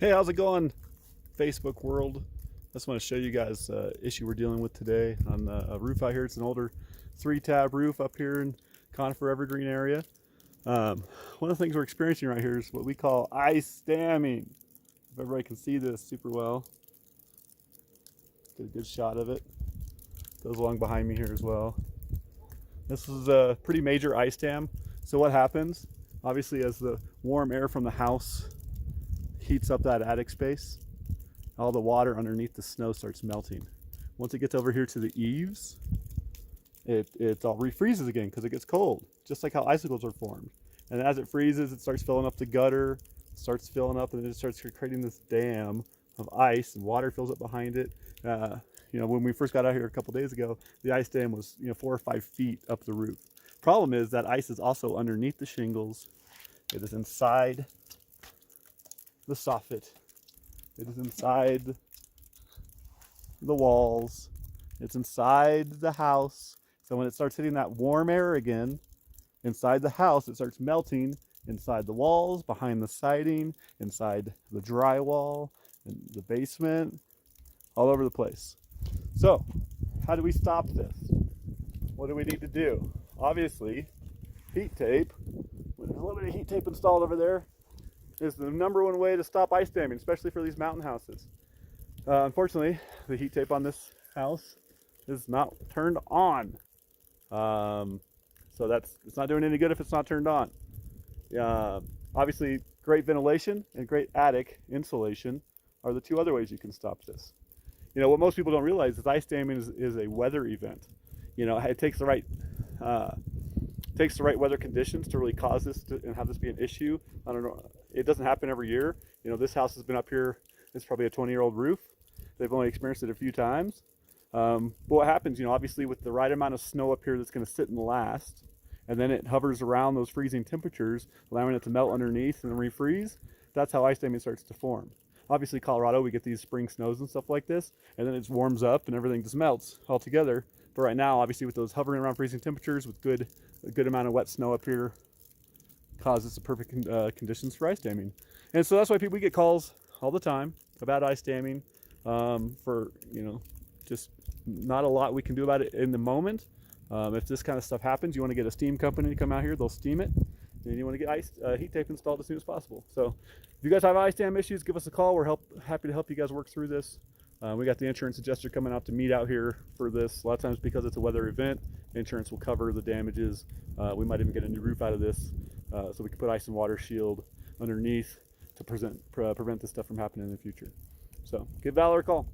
Hey, how's it going, Facebook world? I just want to show you guys issue we're dealing with today on a roof out here. It's an older 3-tab roof up here in Conifer Evergreen area. One of the things we're experiencing right here is what we call ice damming. If everybody can see this super well. Get a good shot of it. Goes along behind me here as well. This is a pretty major ice dam. So what happens, obviously, as the warm air from the house heats up that attic space, all the water underneath the snow starts melting. Once it gets over here to the eaves, it all refreezes again because it gets cold, just like how icicles are formed. And as it freezes, it starts filling up the gutter, starts filling up, and then it starts creating this dam of ice, and water fills up behind it. When we first got out here a couple days ago, the ice dam was 4 or 5 feet up the roof. Problem is that ice is also underneath the shingles. It is inside the soffit. It is inside the walls. It's inside the house. So when it starts hitting that warm air again, inside the house, it starts melting inside the walls, behind the siding, inside the drywall, in the basement, all over the place. So, how do we stop this? What do we need to do? Obviously, heat tape. There's a little bit of heat tape installed over there. Is the #1 way to stop ice damming, especially for these mountain houses. Unfortunately, the heat tape on this house is not turned on. So it's not doing any good if it's not turned on. Obviously, great ventilation and great attic insulation are the 2 other ways you can stop this. What most people don't realize is ice damming is a weather event. It takes the right weather conditions to really cause this and have this be an issue. I don't know. It doesn't happen every year. This house has been up here. It's probably a 20-year-old roof. They've only experienced it a few times. But what happens, obviously with the right amount of snow up here that's going to sit and last, and then it hovers around those freezing temperatures, allowing it to melt underneath and then refreeze, that's how ice damming starts to form. Obviously, Colorado, we get these spring snows and stuff like this, and then it warms up and everything just melts all together. But right now, obviously, with those hovering around freezing temperatures, with a good amount of wet snow up here, causes the perfect conditions for ice damming. And so that's why we get calls all the time about ice damming. Just not a lot we can do about it in the moment. If this kind of stuff happens, you want to get a steam company to come out here, they'll steam it. And you want to get heat tape installed as soon as possible. So if you guys have ice dam issues, give us a call. We're happy to help you guys work through this. We got the insurance adjuster coming out to meet out here for this. A lot of times, because it's a weather event, insurance will cover the damages. We might even get a new roof out of this, so we can put ice and water shield underneath to prevent this stuff from happening in the future. So give Valor a call.